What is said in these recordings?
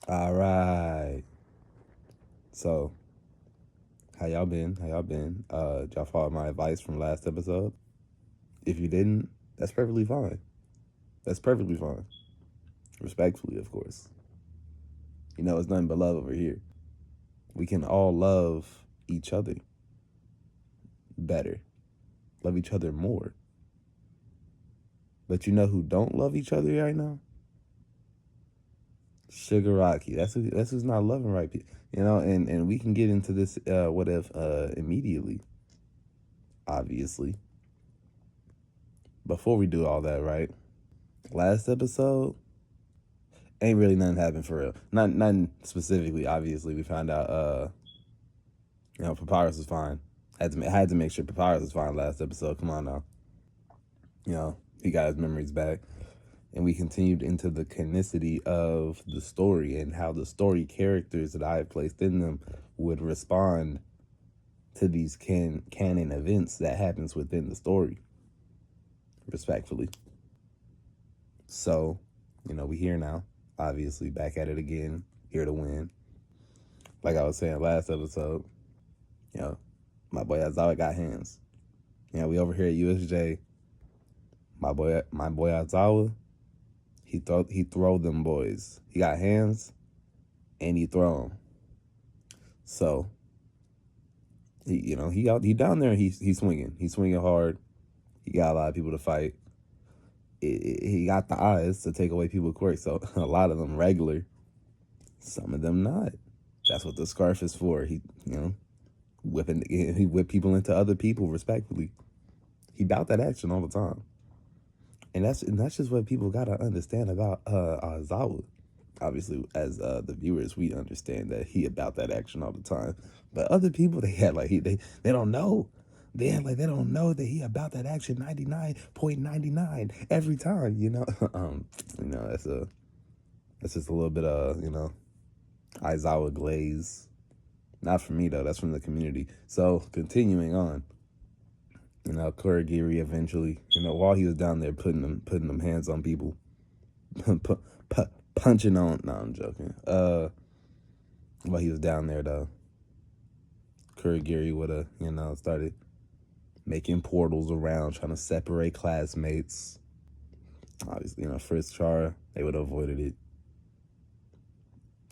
All right. So, how y'all been? How y'all been? Did y'all follow my advice from last episode? If you didn't, that's perfectly fine. That's perfectly fine. Respectfully, of course. You know, it's nothing but love over here. We can all love each other better, love each other more. But you know who don't love each other right now? Sugar Rocky. That's who's not loving right. You know, and we can get into this what if immediately, obviously. Before we do all that, right? Last episode, ain't really nothing happened for real. Nothing specifically. Obviously, we found out. Papyrus was fine. Had to make sure Papyrus was fine last episode. Come on now. He got his memories back, and we continued into the canonicity of the story and how the story characters that I had placed in them would respond to these canon events that happens within the story. Respectfully. So, we here now. Obviously, back at it again. Here to win. Like I was saying last episode, my boy Azawa got hands. We over here at USJ. My boy Azawa, he throw them boys. He got hands, and he throw them. So, he down there. He's swinging. He's swinging hard. He got a lot of people to fight. He got the eyes to take away people quick. So a lot of them regular. Some of them not. That's what the scarf is for. He whip people into other people respectfully. He bout that action all the time. And that's just what people gotta understand about Zawa. Obviously, as the viewers, we understand that he about that action all the time. But other people, they had like they don't know. They had like they don't know that he about that action 99.99 every time. That's just a little bit of Aizawa glaze. Not for me though. That's from the community. So continuing on. Kuragiri eventually, while he was down there putting them hands on people, punching on. No, I'm joking. While he was down there though, Kuragiri would have, started making portals around, trying to separate classmates. Obviously, first Chara, they would have avoided it.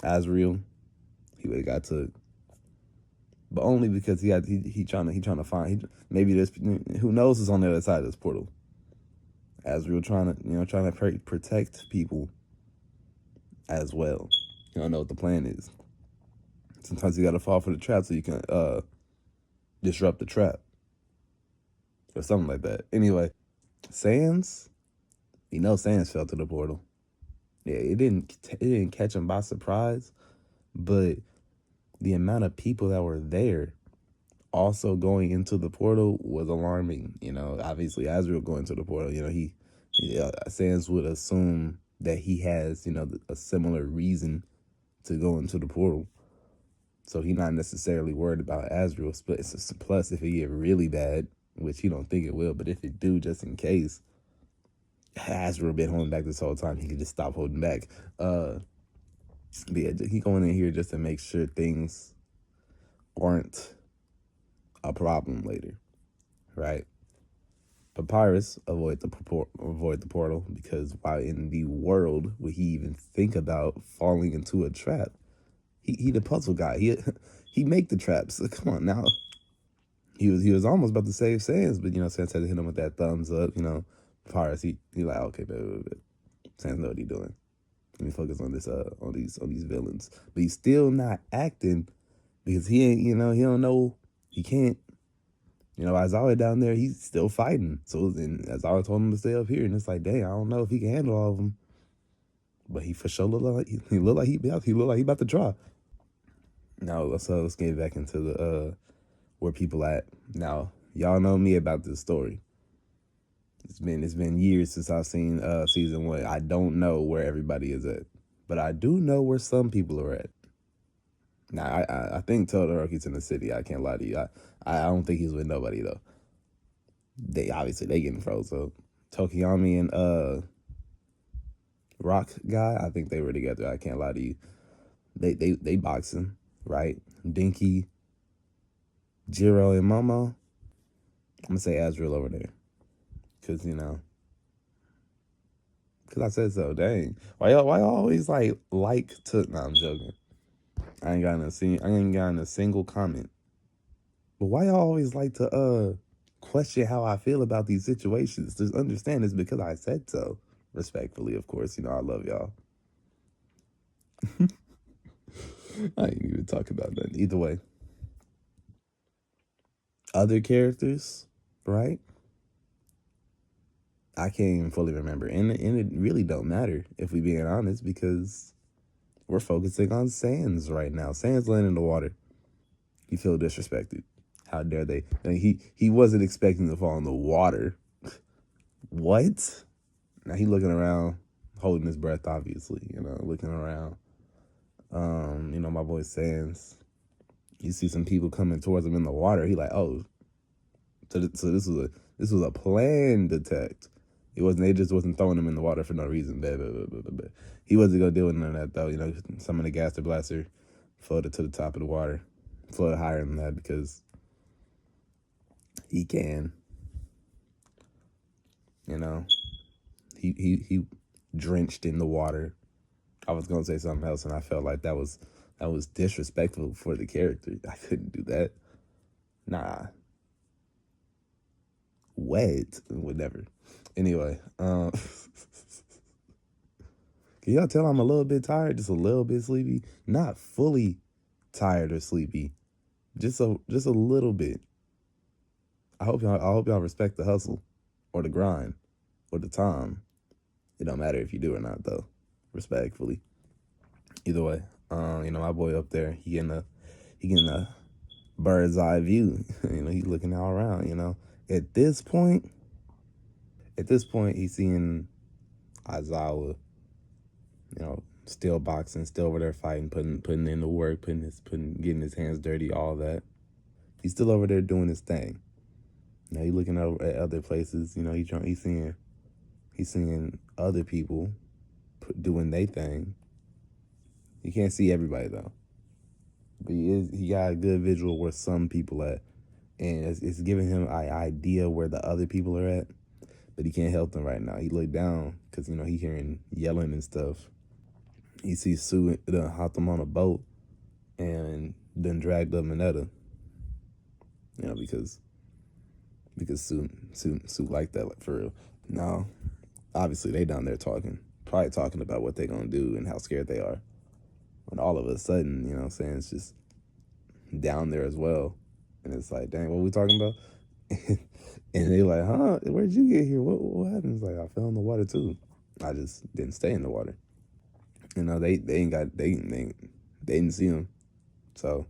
Azriel, he would have got to, but only because he trying to find maybe there's who knows who's on the other side of this portal. Azriel trying to protect people as well. You don't know what the plan is. Sometimes you got to fall for the trap so you can disrupt the trap or something like that. Anyway, Sans, Sans fell to the portal. Yeah, it didn't catch him by surprise, but the amount of people that were there also going into the portal was alarming. Obviously Azriel going to the portal, Sans would assume that he has, a similar reason to go into the portal. So he's not necessarily worried about Azriel. Plus, if it get really bad, which he don't think it will, but if it do, just in case, Azriel been holding back this whole time. He can just stop holding back. But yeah, he going in here just to make sure things aren't a problem later, right? Papyrus avoid the portal because why in the world would he even think about falling into a trap? He the puzzle guy. He make the traps. Come on now. He was almost about to save Sans, but Sans had to hit him with that thumbs up. Papyrus he like okay, but Sans know what he doing. Let me focus on this on these villains. But he's still not acting because he ain't he don't know he can't. Aizawa down there, he's still fighting. So then Aizawa told him to stay up here, and it's like, dang, I don't know if he can handle all of them. But he for sure look like he look like he about to try. Now let's get back into the where people at. Now, y'all know me about this story. It's been years since I've seen season 1. I don't know where everybody is at, but I do know where some people are at. Now I think Todoroki's in the city. I can't lie to you. I don't think he's with nobody though. They getting froze up. Tokiyami and Rock guy, I think they were together. I can't lie to you. They boxing, right? Dinky, Jiro, and Momo. I'm gonna say Azrael over there, cause cause I said so. Dang, why y'all always like to? No, I'm joking. I ain't gotten a single comment. But why y'all always like to question how I feel about these situations? Just understand it's because I said so. Respectfully, of course. I love y'all. I ain't even talking about that. Either way. Other characters, right? I can't even fully remember. And it really don't matter if we being honest because we're focusing on Sans right now. Sans laying in the water. He feel disrespected. How dare they? And he wasn't expecting to fall in the water. What? Now he looking around, holding his breath, obviously, looking around. My boy Sans, you see some people coming towards him in the water. He like, oh, so this was a planned attack. They just wasn't throwing him in the water for no reason. Blah, blah, blah, blah, blah. He wasn't gonna deal with none of that though. Some of the gaster blaster floated to the top of the water, floated higher than that because he can. He drenched in the water. I was gonna say something else, and I felt like that was disrespectful for the character. I couldn't do that. Nah, wet would never. Anyway, can y'all tell I'm a little bit tired, just a little bit sleepy, not fully tired or sleepy, just a little bit. I hope y'all respect the hustle, or the grind, or the time. It don't matter if you do or not, though. Respectfully. Either way, my boy up there, he getting a bird's eye view. He's looking all around. At this point, he's seeing Aizawa, still boxing, still over there fighting, putting in the work, getting his hands dirty, all that. He's still over there doing his thing. He's looking over at other places. He's seeing other people doing their thing. You can't see everybody though, but he got a good visual where some people at, and it's giving him an idea where the other people are at, but he can't help them right now. He looked down because he hearing yelling and stuff. He sees Sue hopped him on a boat and then dragged up Mineta. Because Sue liked that, like, for real. Now, obviously they down there probably talking about what they gonna do and how scared they are. And all of a sudden, it's just down there as well. And it's like, dang, what we talking about? And they like, huh? Where'd you get here? What happened? It's like, I fell in the water too. I just didn't stay in the water. They didn't see him. So,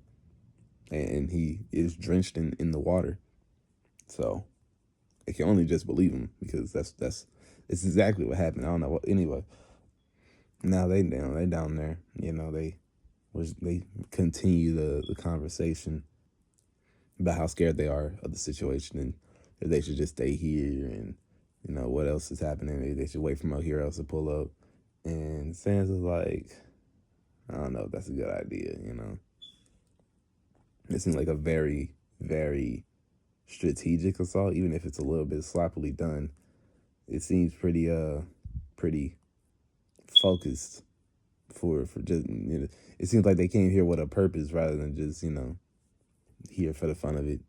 and he is drenched in the water. So, they can only just believe him because it's exactly what happened. I don't know what. Anyway, now they down there. They continue the conversation about how scared they are of the situation and if they should just stay here and what else is happening. Maybe they should wait for my heroes to pull up. And Sans is like, I don't know if that's a good idea. It seems like a very, very strategic assault, even if it's a little bit sloppily done. It seems pretty focused for just it seems like they came here with a purpose rather than just here for the fun of it,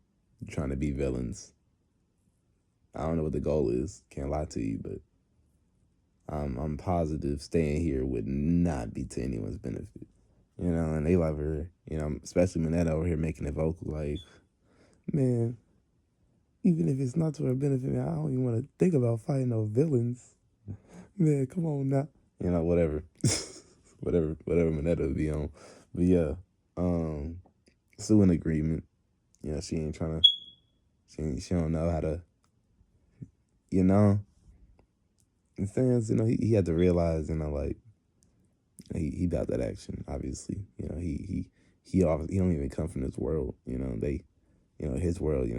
trying to be villains. I don't know what the goal is, can't lie to you, but I'm positive staying here would not be to anyone's benefit. And they love her, especially Mineta over here making it vocal like, man, even if it's not to her benefit, man, I don't even want to think about fighting no villains. Man, come on now. Whatever. whatever Mineta would be on. But yeah, Sue in agreement. She ain't trying to, she don't know how to, And Sans, he had to realize, like, he got that action, obviously. He don't even come from this world. His world,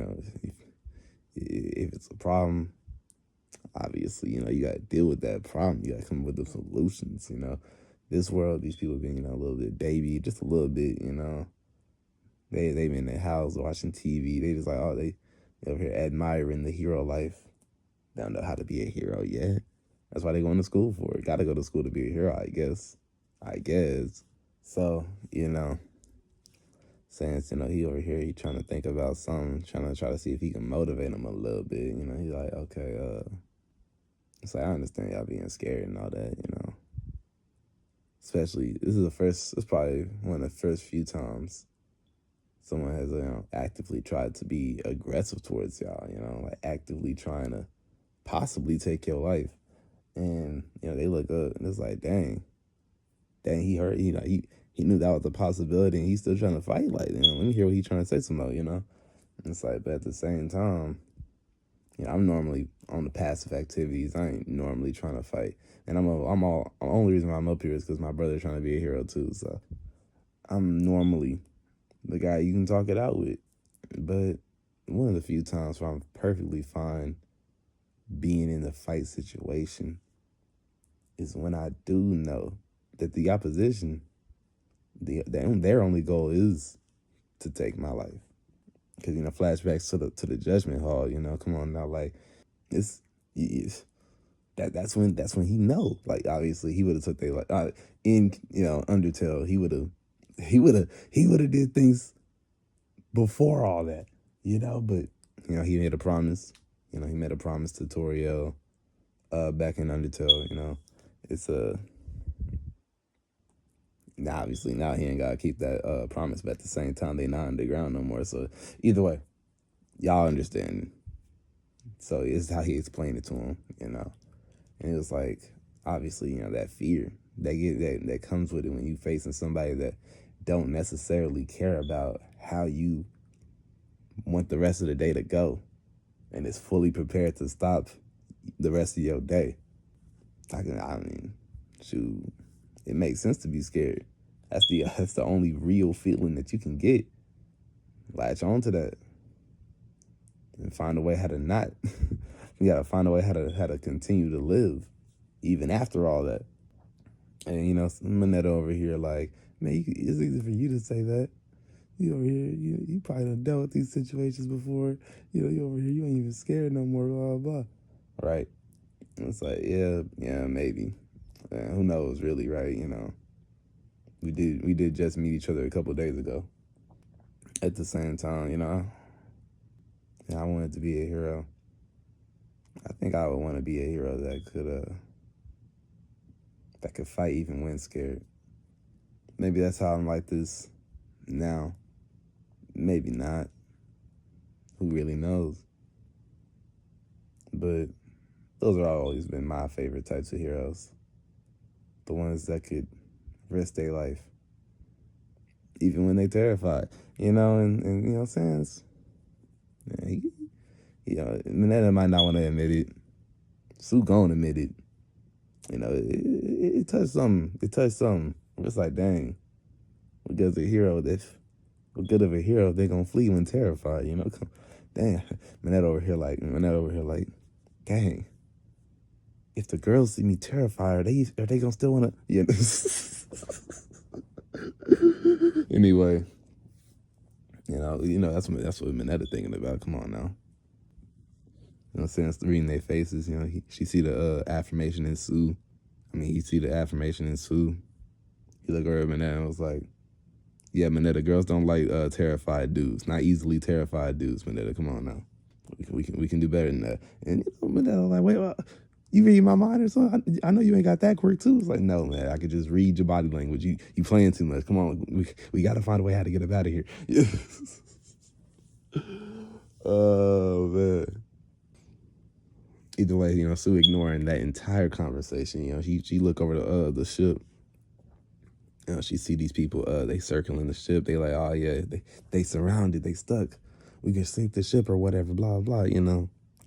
if it's a problem, obviously, you got to deal with that problem. You got to come up with the solutions, this world, these people being, a little bit baby, just a little bit, They been in their house watching TV. They just like, oh, they over here admiring the hero life. They don't know how to be a hero yet. That's why they going to school for it. Got to go to school to be a hero, I guess. I guess. So, since, he over here, he trying to think about something, try to see if he can motivate him a little bit. He's like, okay, it's like, I understand y'all being scared and all that. Especially, it's probably one of the first few times someone has actively tried to be aggressive towards y'all, like actively trying to possibly take your life. And, they look up and it's like, dang, he hurt, he knew that was a possibility and he's still trying to fight. Like, let me hear what he's trying to say some more, And it's like, but at the same time, I'm normally on the passive activities. I ain't normally trying to fight. And the only reason why I'm up here is because my brother's trying to be a hero too. So I'm normally the guy you can talk it out with. But one of the few times where I'm perfectly fine being in a fight situation is when I do know that the opposition, their only goal is to take my life. Because, flashbacks to the Judgment Hall, come on now, like, it's that's when he know. Like, obviously he would have took their life. In, Undertale, he would have did things before all that, but he made a promise. He made a promise to Toriel back in Undertale, it's now obviously now he ain't gotta keep that promise, but at the same time they not underground no more. So either way, y'all understand. So it's how he explained it to him, And it was like, obviously, that fear that comes with it when you facing somebody that don't necessarily care about how you want the rest of the day to go and is fully prepared to stop the rest of your day. I mean, shoot, it makes sense to be scared. That's the only real feeling that you can get. Latch on to that and find a way how to not. You gotta find a way how to continue to live even after all that. And Minetta over here like, man, it's easy for you to say that. You over here, you probably done dealt with these situations before. You over here, you ain't even scared no more, blah, blah, blah. Right? And it's like, yeah, maybe. Who knows, really, right? We did just meet each other a couple of days ago. At the same time, I wanted to be a hero. I think I would want to be a hero that could fight even when scared. Maybe that's how I'm like this now. Maybe not. Who really knows? But those are always been my favorite types of heroes. The ones that could risk their life, even when they terrified. And you know what I'm saying? Minetta might not want to admit it. Sue gon' admit it. It touched something. It touched something. It's like, dang, what good of a hero if they gonna flee when terrified, Dang, Minetta over here like, dang, if the girls see me terrified, are they gonna still wanna, Anyway, that's what Minetta thinking about. Come on now. Since reading their faces, she see the affirmation in Sue. He see the affirmation in Sue. He look over at Minetta and was like, yeah, Minetta, girls don't like terrified dudes. Not easily terrified dudes, Minetta. Come on now. We can do better than that. And Minetta was like, wait, you read my mind or something? I know you ain't got that quirk too. It's like, no, man, I could just read your body language. You playing too much. Come on, we got to find a way how to get up out of here. Oh, man. Either way, Sue ignoring that entire conversation. She look over the ship. She see these people, they circling the ship. They like, oh yeah, they surrounded, they stuck. We can sink the ship or whatever, blah, blah,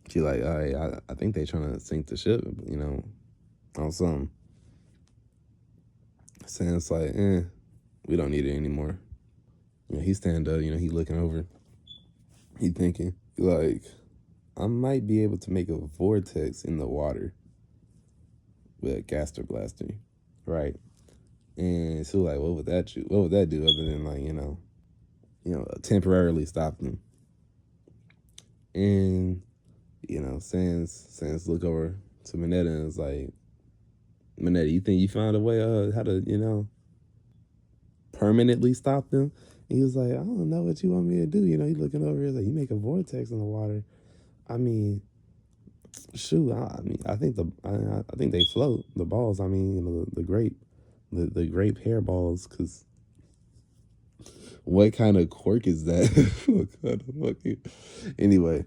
She like, all right, I think they trying to sink the ship, on something. Sam's like, we don't need it anymore. He stand up, he looking over. He thinking, like, I might be able to make a vortex in the water with a gaster blaster, right? And so like, what would that do other than like, temporarily stop them? And, Sans look over to Minetta and is like, Minetta, you think you found a way how to, permanently stop them? And he was like, I don't know what you want me to do. He looking over here like, you make a vortex in the water. I mean, shoot, I think they float, the balls. I mean, the grape hair balls, because what kind of quirk is that? What kind of fucking... Anyway,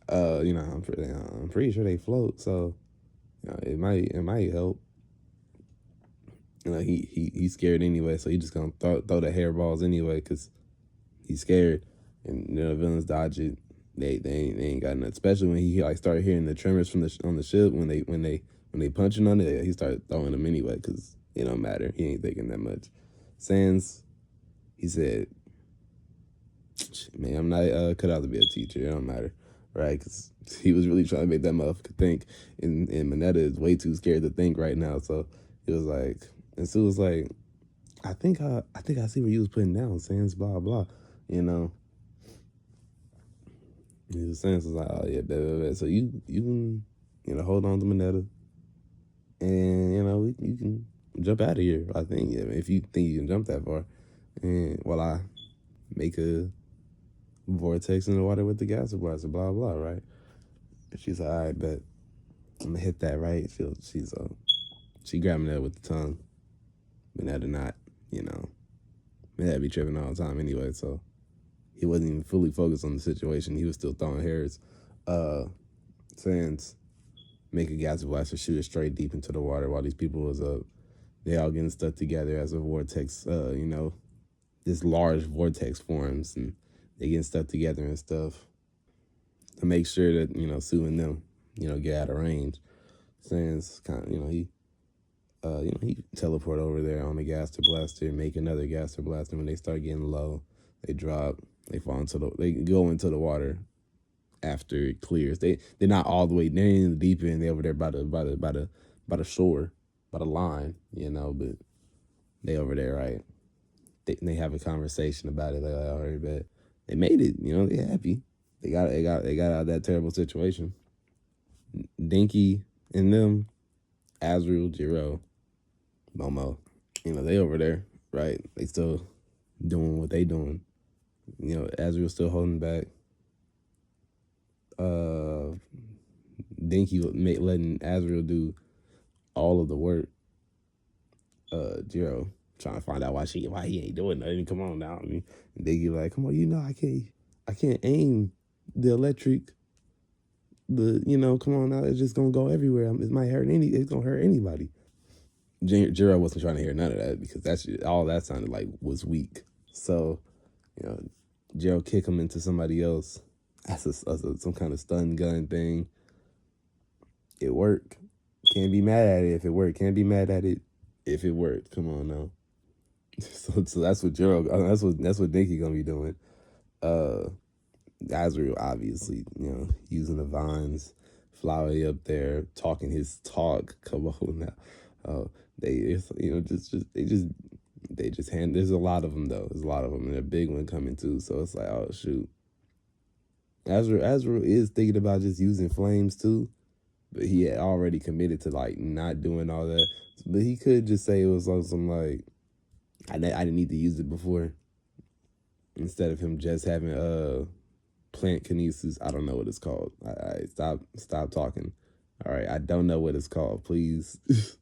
I'm pretty sure they float, so it might help. He's scared anyway, so he just gonna throw the hairballs anyway because he's scared, and the villains dodge it. They ain't got nothing. Especially when he like started hearing the tremors from on the ship when they punching on it, he started throwing them anyway because it don't matter. He ain't thinking that much. Sans, he said, "Man, I'm not cut out to be a teacher. It don't matter, right?" Because he was really trying to make that motherfucker think, and Minetta is way too scared to think right now. So it was like, and Sue was like, I think I see what you was putting down, Sans, blah blah, you know." His Sans was like, oh yeah, blah, blah, blah. So you can hold on to Minetta, and you can jump out of here. I think, yeah, if you think you can jump that far, and while I make a vortex in the water with the gas blaster, blah blah, right? And she's like, all right, bet I'm gonna hit that, right? She grabbed Minetta with the tongue. Minetta not, Minetta be tripping all the time anyway, so he wasn't even fully focused on the situation. He was still throwing hairs. Sans make a gas blaster, shoot it straight deep into the water while these people was up. They all getting stuck together as a vortex, this large vortex forms, and they getting stuck together and stuff to make sure that, Sue and them, get out of range. Sans kind of, he teleport over there on the gas blaster, make another gas blaster. When they start getting low, they drop, they go into the water after it clears. They're not all the way, they're in the deep end. They over there by the shore, by the line, but they over there, right? They have a conversation about it. They're like, all right, bet they made it. They happy. They got out of that terrible situation. Dinky and them, Azrael, Jiro, Momo, they over there, right? They still doing what they doing. Azrael still holding back. Dinky letting Azrael do all of the work. Jiro trying to find out why he ain't doing nothing. Come on now. I mean, Dinky like, come on, I can't aim the electric. Come on now, it's just gonna go everywhere. It might hurt it's gonna hurt anybody. Jiro wasn't trying to hear none of that because all that sounded like was weak. So, Jiro kick him into somebody else. That's some kind of stun gun thing. It worked. Can't be mad at it if it worked. Can't be mad at it if it worked. Come on now. So that's what that's what Dinky gonna be doing. Azrael obviously, using the vines, Flowery up there talking his talk. Come on now. They just hand. There's a lot of them though. There's a lot of them, and a big one coming too. So it's like, oh shoot. Azrael is thinking about just using flames too, but he had already committed to like not doing all that. But he could just say it was some like, I didn't need to use it before, instead of him just having plant kinesis. I don't know what it's called. I stop talking. All right, I don't know what it's called. Please, if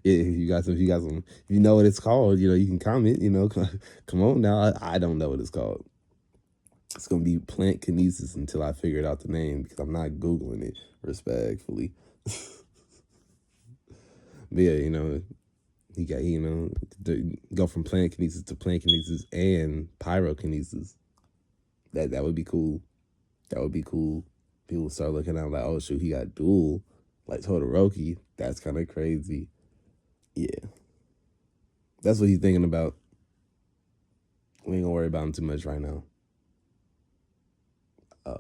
you know what it's called, you can comment. Come on now. I don't know what it's called. It's gonna be plant kinesis until I figured out the name, because I'm not Googling it, respectfully. But yeah, he got go from plant kinesis to plant kinesis and pyrokinesis. That would be cool. That would be cool. People start looking at him like, oh shoot, he got dual like Todoroki. That's kind of crazy. Yeah, that's what he's thinking about. We ain't gonna worry about him too much right now.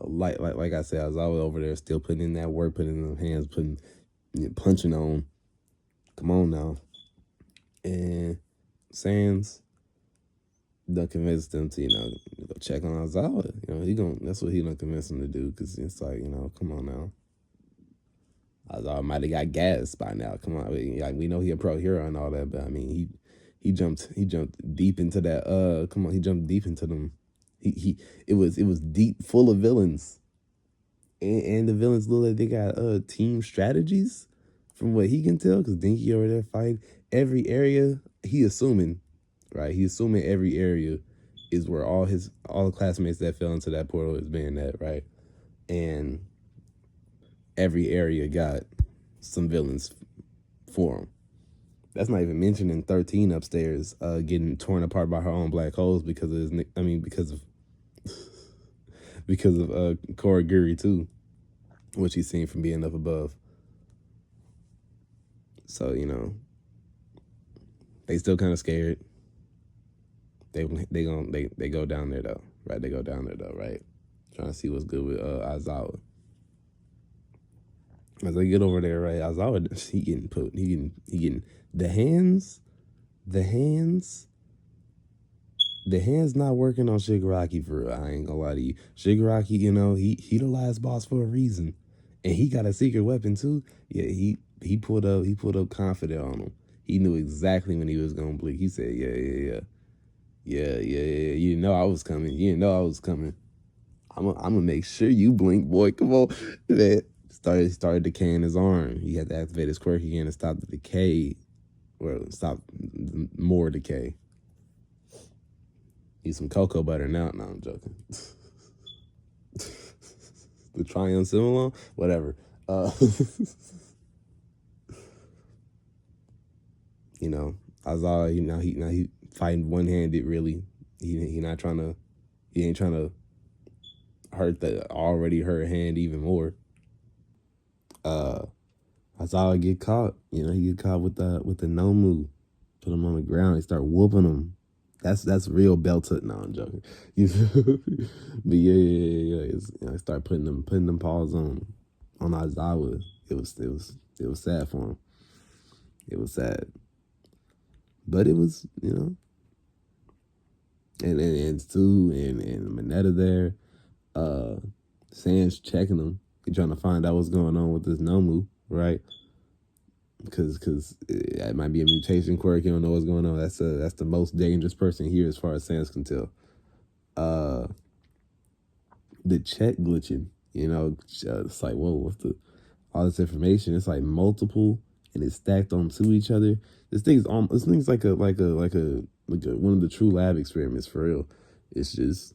Like I said, I was always over there still putting in that work, putting in the hands, punching on. Come on now. And Sans done convinced them to, go check on Aizawa. That's what he done convinced him to do, because it's like, come on now. Aizawa might have got gas by now. Come on, like, we know he a pro hero and all that, but I mean, he jumped deep into that. Come on, he jumped deep into them. It was deep, full of villains, and the villains look like they got team strategies, from what he can tell, because Dinky over there fighting every area. He assuming, right? He assuming every area is where all the classmates that fell into that portal is being at, right? And every area got some villains for him. That's not even mentioning 13 upstairs getting torn apart by her own black holes because of because of Koriguri too, which he's seen from being up above. So they still kind of scared. They go down there though, right? They go down there though, right? Trying to see what's good with Aizawa. As they get over there, right? Aizawa, he getting the hands not working on Shigaraki for real. I ain't gonna lie to you. Shigaraki, he the last boss for a reason, and he got a secret weapon too. Yeah, he pulled up confident on him. He knew exactly when he was gonna blink. He said, yeah. You know I was coming. I'm gonna make sure you blink, boy. Come on, man. Started decaying his arm. He had to activate his quirk again to stop the decay, or stop more decay. Use some cocoa butter now. No, I'm joking. The Triumph Simulon, whatever. Aizawa, he fighting one-handed. Really, he ain't trying to hurt the already hurt hand even more. Aizawa get caught. He get caught with the Nomu. Put him on the ground. He start whooping him. That's real belt hook. No, I'm joking. But yeah. I start putting them paws on Aizawa. It was sad for him. It was sad, but it was and Stu and Mineta there. Sans checking him. He trying to find out what's going on with this Nomu, right? Because it might be a mutation quirk. You don't know what's going on. That's the most dangerous person here as far as Sans can tell. The check glitching. It's like, whoa, what's all this information? It's like multiple and it's stacked onto each other. This thing's like one of the true lab experiments for real. It's just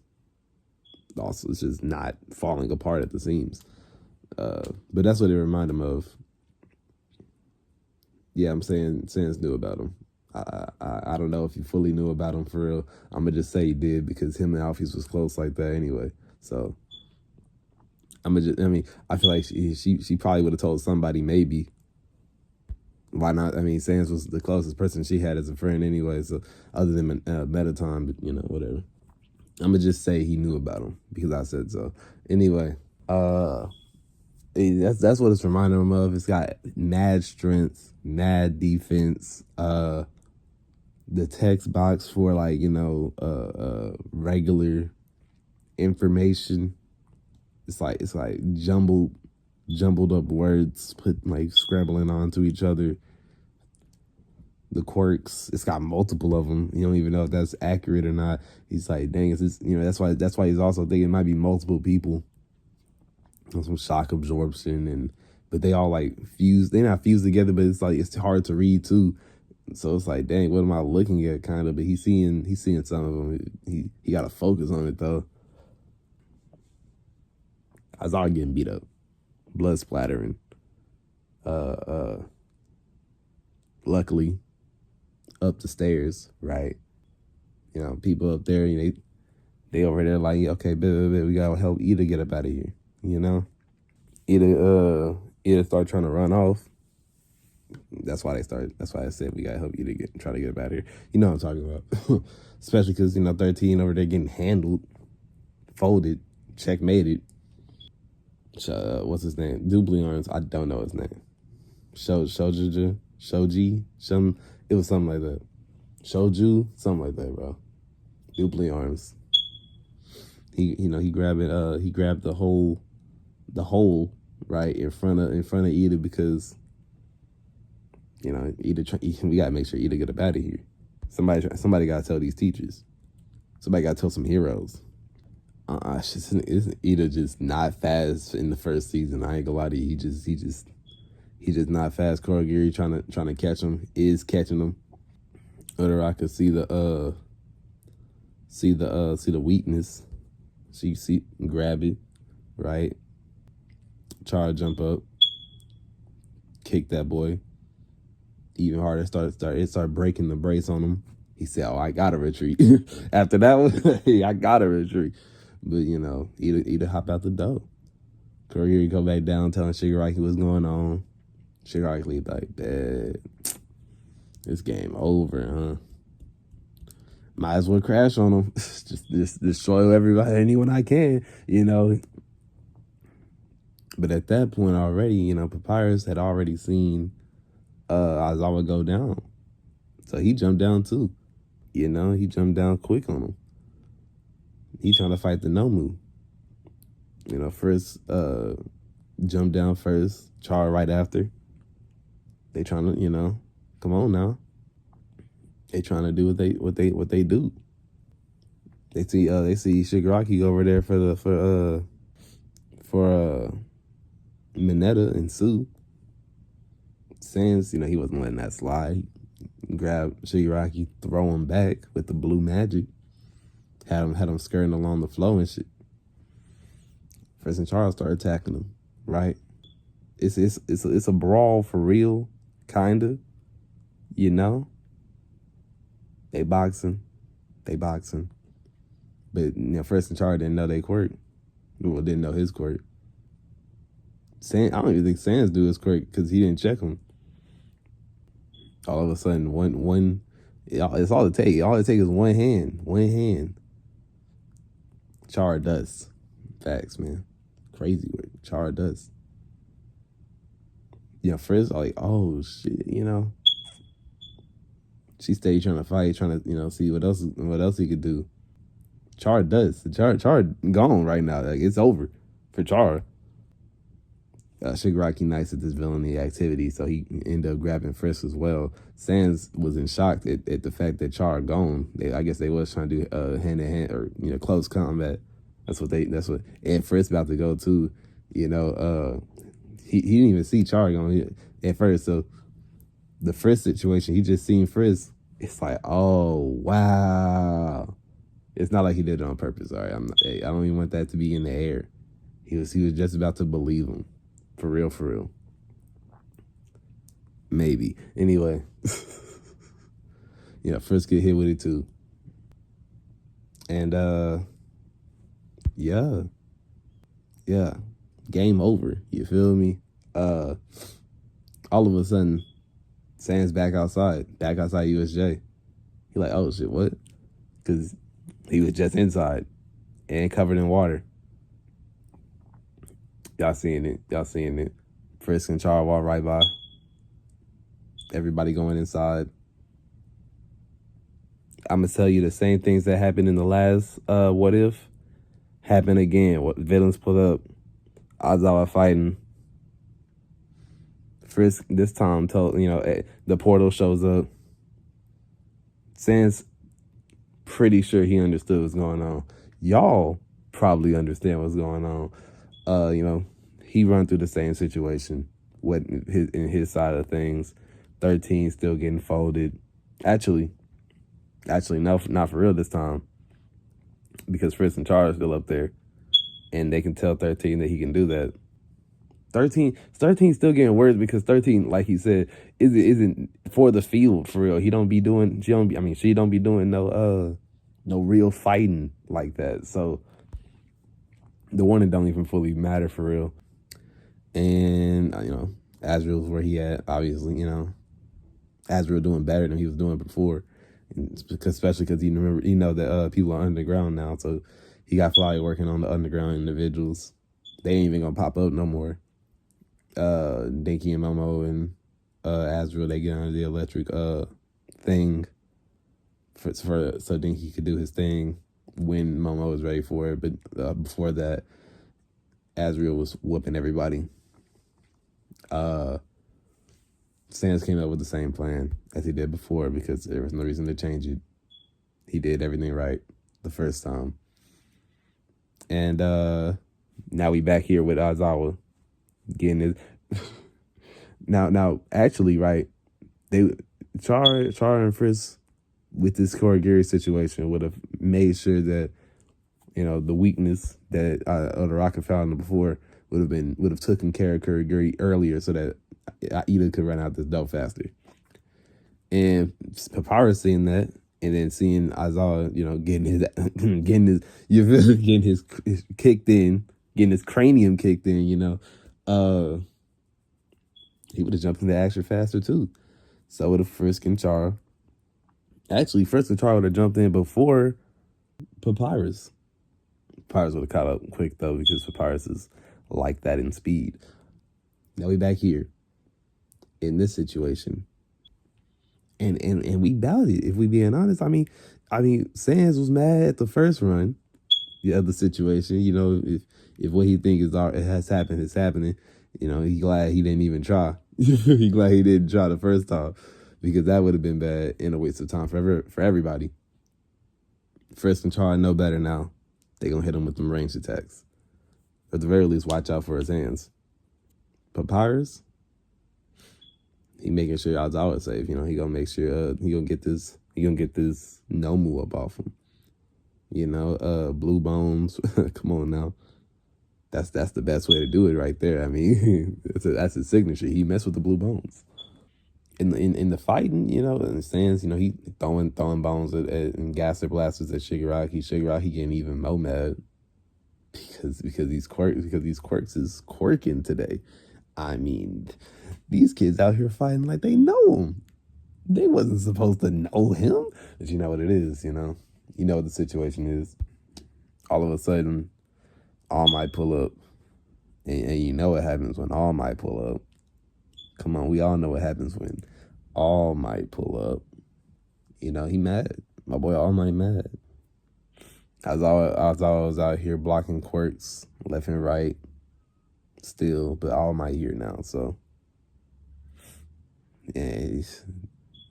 not falling apart at the seams. But that's what it reminded him of. Yeah, I'm saying Sans knew about him. I don't know if he fully knew about him for real. I'm gonna just say he did, because him and Alphys was close like that anyway. So I feel like she probably would have told somebody, maybe. Why not? Sans was the closest person she had as a friend anyway. So other than Metaton, but whatever. I'm gonna just say he knew about him because I said so. Anyway, that's what it's reminding him of. It's got mad strength, mad defense. The text box for regular information. It's like jumbled up words put scrabbling onto each other. The quirks, it's got multiple of them. You don't even know if that's accurate or not. He's like, dang, that's why he's also thinking it might be multiple people. Some shock absorption, but they all fused. They're not fused together, but it's hard to read too. So it's like, dang, what am I looking at? Kind of, but he's seeing some of them. He got to focus on it though. Aizawa getting beat up, blood splattering. Luckily, up the stairs, right? People up there, they over there like, okay, we gotta help Ida get up out of here. Ida start trying to run off. That's why I said we gotta help Ida try to get up out of here. You know what I'm talking about. Especially because 13 over there getting handled, folded, checkmated. What's his name? Dubliarns. I don't know his name. Shoji. It was something like that. Shoju, something like that, bro. Dupli arms. He grabbed the hole right in front of Ida because we gotta make sure Ida get up out of here. Somebody gotta tell these teachers. Somebody gotta tell some heroes. Isn't Ida just not fast in the first season? I ain't gonna lie to you. He just not fast. Kurogiri trying to catch him, is catching him. Uraraka see the weakness. She grab it, right? Chara jump up, kick that boy. Even harder. Start breaking the brace on him. He said, "Oh, I gotta retreat." After that one, I gotta retreat. But Ida hop out the door. Kurogiri go back down, telling Shigaraki what's going on. Shigaraki like, "Dad, this game over, huh? Might as well crash on them. just destroy anyone I can, But at that point already, Papyrus had already seen Aizawa go down. So he jumped down too. He jumped down quick on him. He trying to fight the Nomu. First jumped down first, Char right after. They trying to, come on now. They trying to do what they do. They see Shigaraki over there for Mineta and Sue. Sans, he wasn't letting that slide. He grabbed Shigaraki, throw him back with the blue magic. Had him skirting along the flow and shit. First and Charles started attacking him, right? It's a brawl for real, kinda. They boxing. But First and Charles didn't know they quirk. Well, didn't know his quirk. I don't even think Sans do his quirk because he didn't check him. All of a sudden, one. It's all it takes. All it takes is one hand. Char dust. Facts, man. Crazy work. Char dust. First, like, oh shit, She stayed trying to fight, trying to see what else he could do. Char does. Char gone right now. Like, it's over for Char. Shigaraki nice at this villainy activity, so he ended up grabbing Frisk as well. Sans was in shock at the fact that Char gone. I guess they was trying to do hand to hand or close combat. That's what and Frisk about to go too. He didn't even see Char going at first. So the Frisk situation, he just seen Frisk. It's like, oh wow. It's not like he did it on purpose. All right, I don't even want that to be in the air. He was just about to believe him. For real. Maybe. Anyway. Frisk get hit with it too. And yeah. Game over. You feel me? All of a sudden, Sans back outside USJ. He like, oh shit, what? Because he was just inside and covered in water. Y'all seeing it. Frisk and Char walk right by. Everybody going inside. I'm going to tell you the same things that happened in the last What If happen again. What villains put up. Aizawa fighting. Frisk this time told, the portal shows up. Sans pretty sure he understood what's going on. Y'all probably understand what's going on. He run through the same situation in his side of things. 13 still getting folded. Actually, no, not for real this time. Because Frisk and Char are still up there. And they can tell 13 that he can do that. 13 still getting words because 13, like he said, isn't for the field for real. She don't be doing no real fighting like that. So the warning don't even fully matter for real. And Azrael's where he at, obviously, Azrael doing better than he was doing before. Especially because that people are underground now, so he got Fly working on the underground individuals. They ain't even gonna pop up no more. Dinky and Momo and Azrael, they get under the electric thing. so then he could do his thing when Momo was ready for it. But before that, Azrael was whooping everybody. Sans came up with the same plan as he did before because there was no reason to change it. He did everything right the first time. And now we back here with Aizawa getting his now actually, right, they Char and Frisk with this Korigiri situation would have made sure that, you know, the weakness that Uraraka found before would have taken care of Korigiri earlier so that Ida could run out this dope faster. And Papyrus seeing that, and then seeing Aizawa, you know, getting his kicked in, getting his cranium kicked in, you know, he would have jumped into action faster too. So would have Frisk and Char. Actually, Frisk and Char would have jumped in before Papyrus. Papyrus would have caught up quick though because Papyrus is like that in speed. Now we back here in this situation. And we doubted, if we being honest. I mean, Sans was mad at the first run, the other situation. You know, if what he thinks has happened is happening, you know, he glad he didn't even try. He glad he didn't try the first time because that would have been bad and a waste of time for everybody. Frisk and Char know better now. They gonna hit him with them ranged attacks. At the very least, watch out for his hands. Papyrus, he making sure Aizawa is safe. You know, he gonna make sure he gonna get this Nomu up off him. You know, Blue Bones. Come on now. That's the best way to do it right there. I mean, that's his signature. He messed with the Blue Bones. In the fighting, you know, in the stands, you know, he throwing bones and gaser blasters at Shigaraki. Shigaraki getting even more mad because these quirks is quirking today. I mean, these kids out here fighting like they know him. They wasn't supposed to know him, but you know what it is. You know what the situation is. All of a sudden, All Might pull up, and you know what happens when All Might pull up. Come on, we all know what happens when All Might pull up. You know, he mad. My boy All Might mad. I was always out here blocking quirks left and right still, but All Might here now, so yeah,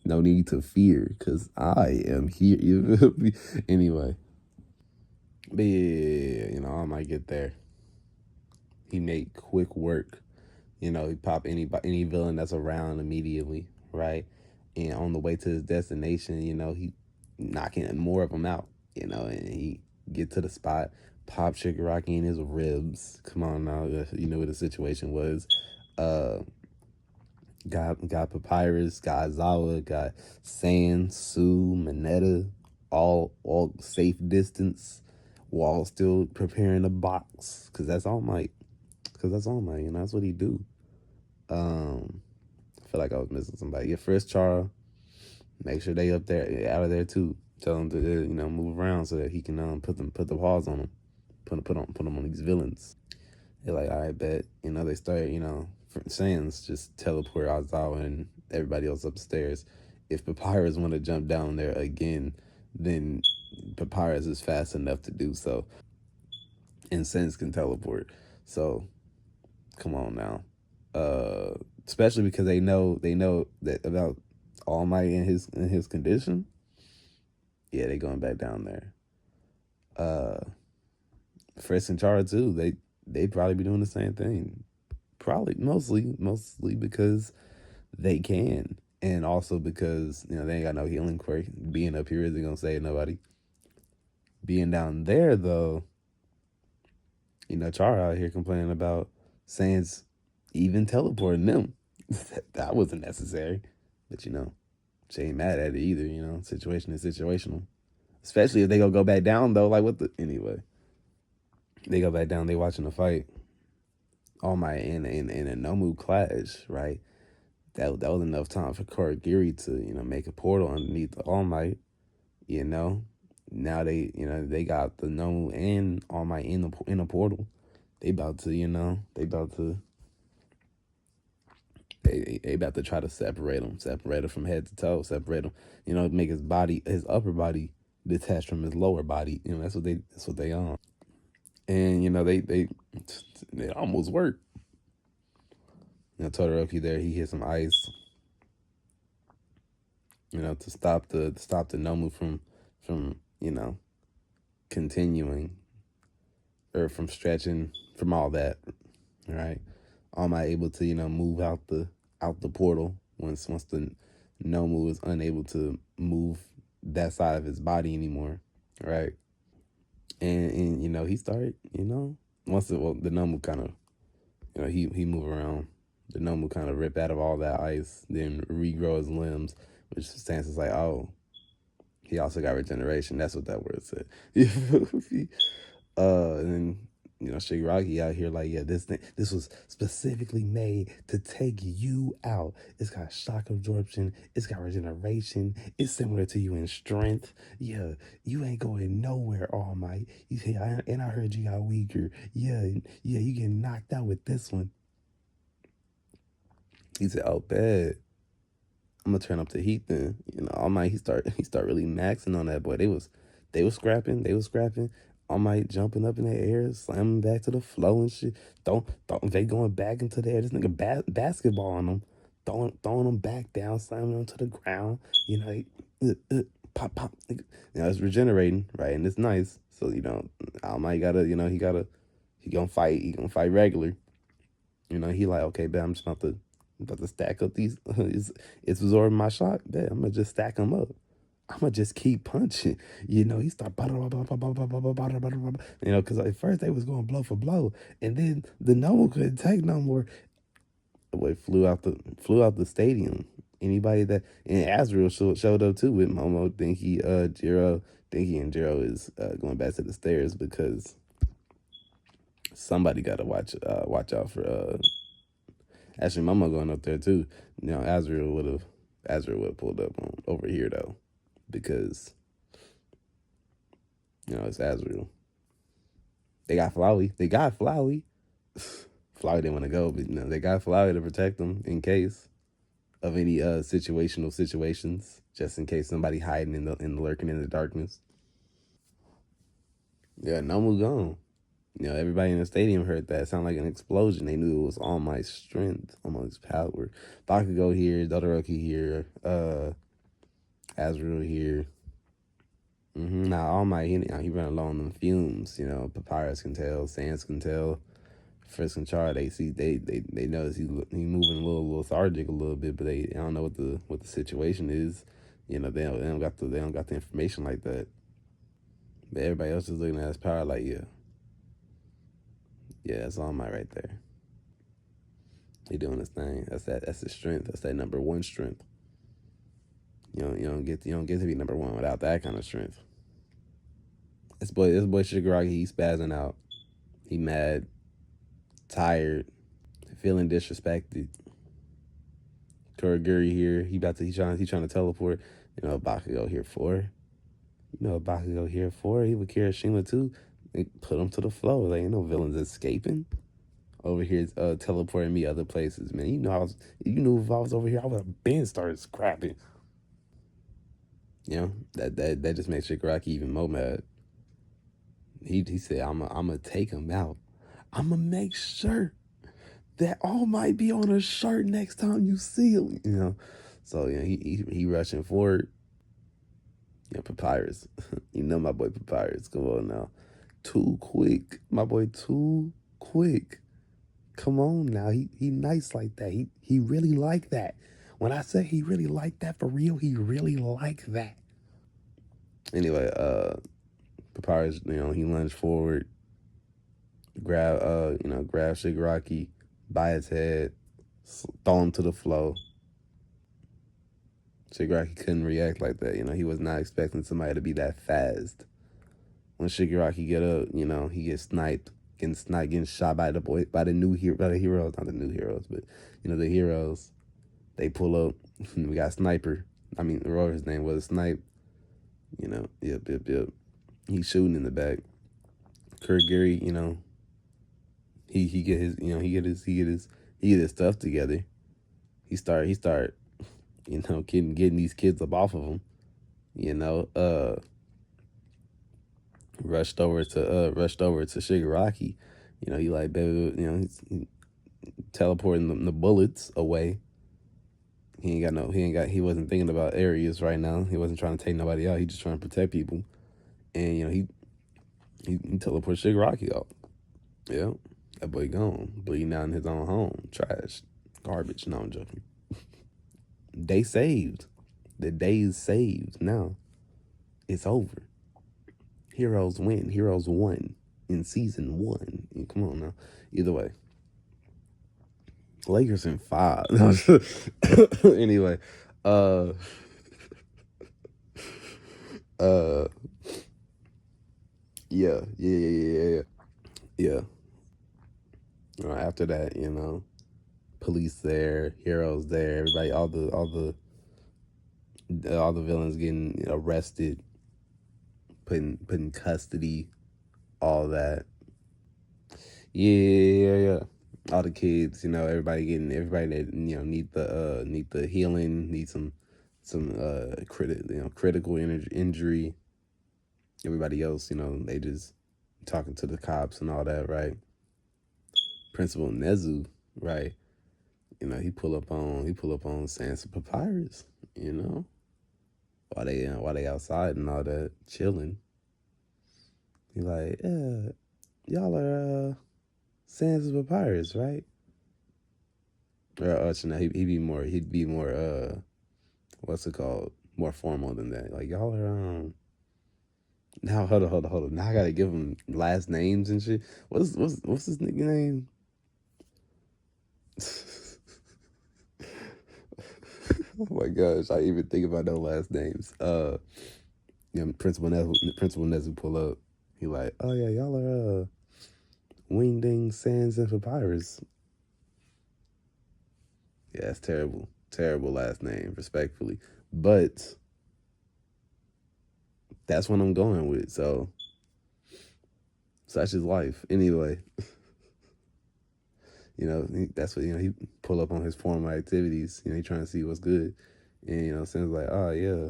no need to fear because I am here. You feel me? Anyway. But yeah, you know, All Might get there. He made quick work. You know, he pop any villain that's around immediately, right? And on the way to his destination, you know, he knocking more of them out, you know, and he get to the spot, pop Shigaraki in his ribs. Come on now, you know what the situation was. Got Papyrus, got Aizawa, got Sans, Sue, Mineta, all safe distance, while still preparing the box, because that's All Might. Because that's All Might, you know, that's what he do. I feel like I was missing somebody. Get first Char, make sure they up there, out of there too. Tell them to, you know, move around so that he can put the paws on them, put them on these villains. They're like, all right, bet. You know, they start, you know, Sans just teleport Aizawa and everybody else upstairs. If Papyrus want to jump down there again, then Papyrus is fast enough to do so, and Sans can teleport. So, come on now. Especially because they know that about All Might in his condition. Yeah, they going back down there. Frisk and Chara too. They probably be doing the same thing. Probably mostly because they can, and also because, you know, they ain't got no healing quirk. Being up here isn't gonna save nobody. Being down there though, you know, Chara out here complaining about Sans even teleporting them. That wasn't necessary. But, you know, she ain't mad at it either, you know. Situation is situational. Especially if they go back down, though. Like, what the... Anyway. They go back down, they watching the fight. All Might in a Nomu clash, right? That was enough time for Korigiri to, you know, make a portal underneath the All Might, you know. Now they, you know, they got the Nomu and All Might in a portal. They about to, you know, They about to try to separate him from head to toe, separate him. Make his upper body detached from his lower body. That's what they on. And they almost worked. Todoroki there, he hit some ice, to stop the Nomu from continuing, or from stretching, from all that, right? Am I able to move out the portal once the Nomu is unable to move that side of his body anymore, right? And he started, once the Nomu kind of, he move around, the Nomu kind of rip out of all that ice, then regrow his limbs, which Sans is like, oh, he also got regeneration. That's what that word said. And then Shigaraki out here like, yeah, this was specifically made to take you out. It's got shock absorption. It's got regeneration. It's similar to you in strength. Yeah, you ain't going nowhere, All Might. You say, and I heard you got weaker. Yeah, you getting knocked out with this one. He said, oh, bad. I'm gonna turn up the heat then. All Might, he start really maxing on that boy. They was scrapping. All Might jumping up in the air, slamming back to the flow and shit. Don't they going back into the air. This nigga basketball on them, throwing them back down, slamming them to the ground. Pop pop. It's regenerating, right? And it's nice. So All Might gotta, he gonna fight. He gonna fight regular. He like, okay, bet I'm just about to stack up these. It's absorbing my shot. Bet I'm gonna just stack them up. I'm gonna just keep punching. He start, because at first they was going blow for blow, and then the no one couldn't take no more. The boy flew out the stadium. Anybody that, and Azrael showed up too with Momo. Dinky and Jiro is going back to the stairs because somebody got to watch out for. Actually, Momo going up there too. Azrael would have pulled up over here though, because it's Azrael. They got Flowey. Flowey didn't want to go, but they got Flowey to protect them in case of any situational situations, just in case somebody hiding in the lurking in the darkness. Yeah, Nomu gone. Everybody in the stadium heard that. It sounded like an explosion. They knew it was All Might's strength, All Might's power. Bakugo here, Todoroki here, Azrael here. Now All Might, he run along them fumes. Papyrus can tell, Sans can tell, Frisk and Char. They see, they notice he moving a little lethargic a little bit, but they don't know what the situation is. They don't got the information like that. But everybody else is looking at his power like, yeah, that's All Might right there. He doing his thing. That's his strength. That's that number one strength. You don't get to be number one without that kind of strength. This boy Shigaraki, he's spazzing out. He mad, tired, feeling disrespected. Kurogiri here. He trying to teleport. Bakugo here for. Bakugo here for. He would Kirishima too. They put him to the floor. Like, ain't no villains escaping. Over here, teleporting me other places, man. If I was over here, I would have been started scrapping. That just makes Shigaraki even more mad. He said, I'm gonna take him out. I'm gonna make sure that All Might be on a shirt next time you see him. So he rushing forward. Papyrus. My boy Papyrus. Come on now. Too quick. My boy too quick. Come on now. He nice like that. He really like that. When I say he really like that for real, he really like that. Anyway, Papyrus, he lunged forward, grab Shigaraki by his head, throw him to the floor. Shigaraki couldn't react like that. He was not expecting somebody to be that fast. When Shigaraki get up, he gets sniped, getting shot by the heroes, not the new heroes, but the heroes. They pull up. We got Sniper. Whatever his name was, Snipe. Yep. He's shooting in the back. Kurogiri, he get his stuff together. he start, getting these kids up off of him. Rushed over to Shigaraki. He like, baby, he's teleporting the bullets away. He wasn't thinking about areas right now. He wasn't trying to take nobody out. He just trying to protect people. And he teleported Shigaraki out. Yeah, that boy gone, bleeding out in his own home. Trash, garbage. No, I'm joking. They saved. The day is saved. Now it's over. Heroes win. Heroes won in season 1. Come on now. Either way, Lakers in 5. Anyway, uh, uh, yeah. After that, police there, heroes there, everybody, all the villains getting arrested, put in custody, all that. Yeah. All the kids, everybody that need the healing, need some critical injury. Everybody else, they just talking to the cops and all that, right? Principal Nezu, right? He pull up on Sans Papyrus, while they outside and all that chilling. He like, yeah, y'all are Sans Papyrus, right? Or he'd be more what's it called? More formal than that. Like, y'all are now hold on. Now I gotta give him last names and shit. What's his nickname? Oh my gosh, I even think about no last names. Principal Nezu pull up. He like, oh yeah, y'all are Wingding, Sans, and Papyrus. Yeah, that's terrible. Terrible last name, respectfully. But that's what I'm going with. So such is life. Anyway, that's what he pull up on his formal activities. He trying to see what's good, and Sans like, oh yeah,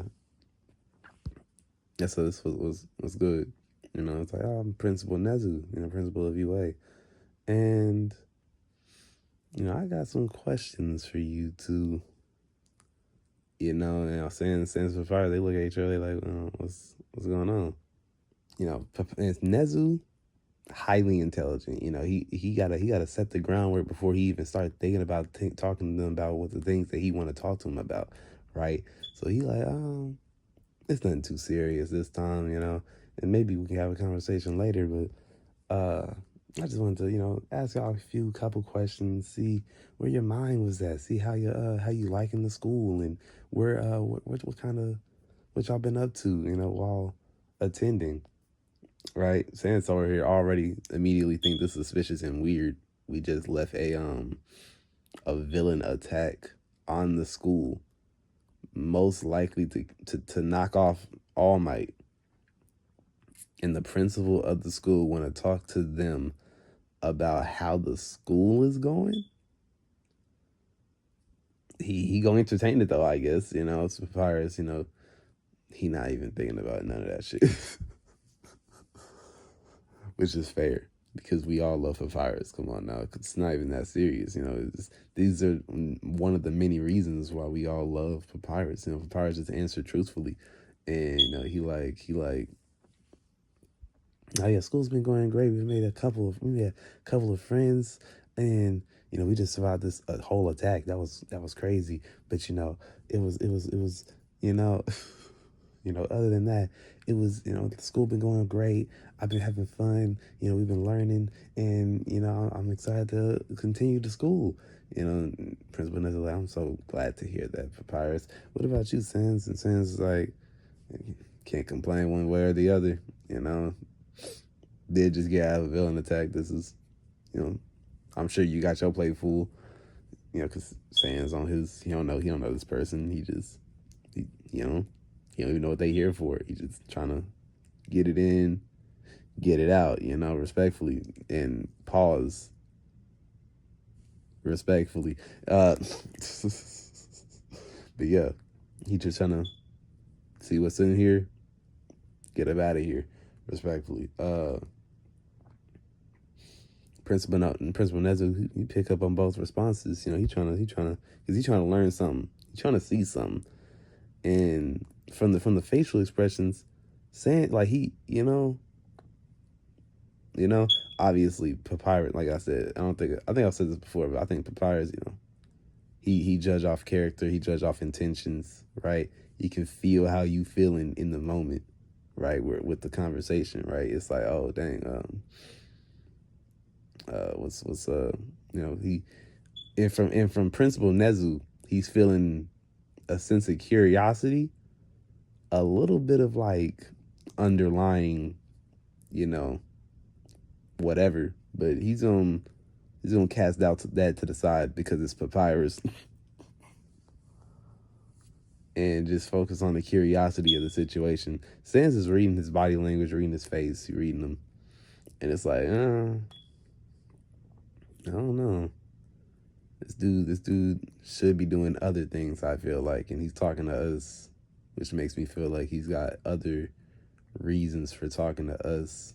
so this was good. It's like, oh, I'm Principal Nezu, principal of UA, and I got some questions for you too. Sans for fire, they look at each other, they like, what's going on? It's Nezu, highly intelligent. He gotta set the groundwork before he even starts thinking about talking to them about what the things that he want to talk to them about, right? So he like, it's nothing too serious this time, and maybe we can have a conversation later. But I just wanted to, ask y'all a couple questions, see where your mind was at, see how you liking the school, and where what kind of what y'all been up to, while attending. Right, Sans over here already immediately think this is suspicious and weird. We just left a villain attack on the school, most likely to knock off All Might. And the principal of the school want to talk to them about how the school is going. He gonna entertain it though, I guess. As far as he not even thinking about none of that shit. Which is fair, because we all love Papyrus. Come on now, it's not even that serious. These are one of the many reasons why we all love Papyrus. Papyrus just answered truthfully, and he like, oh yeah, school's been going great. We made a couple of friends, and we just survived this whole attack. That was crazy, but it was other than that, it was, the school been going great. I've been having fun. We've been learning, and, I'm excited to continue to school. Principal Nezza, like, I'm so glad to hear that, Papyrus. What about you, Sans? And Sans is like, can't complain one way or the other. Did just get out of a villain attack. This is, I'm sure you got your plate full. Because Sans on his, he don't know this person. He don't even know what they here for. He's just trying to get it in, get it out, respectfully. And pause. respectfully. But yeah, he just trying to see what's in here, get him out of here, respectfully. Principal Nezu, he pick up on both responses. You know, he's trying to learn something. He's trying to see something, and from the facial expressions, saying like you know, obviously Papyrus. Like I said, I think I've said this before, but I think Papyrus, he judge off character, he judge off intentions, right? He can feel how you feeling in the moment, right? With the conversation, right? It's like, oh dang, what's he and from Principal Nezu, he's feeling a sense of curiosity, a little bit of like underlying, you know, whatever, but he's gonna cast that to the side because it's Papyrus and just focus on the curiosity of the situation. Sans is reading his body language, reading his face, reading him, and it's like, I don't know. This dude should be doing other things, I feel like, and he's talking to us, which makes me feel like he's got other reasons for talking to us.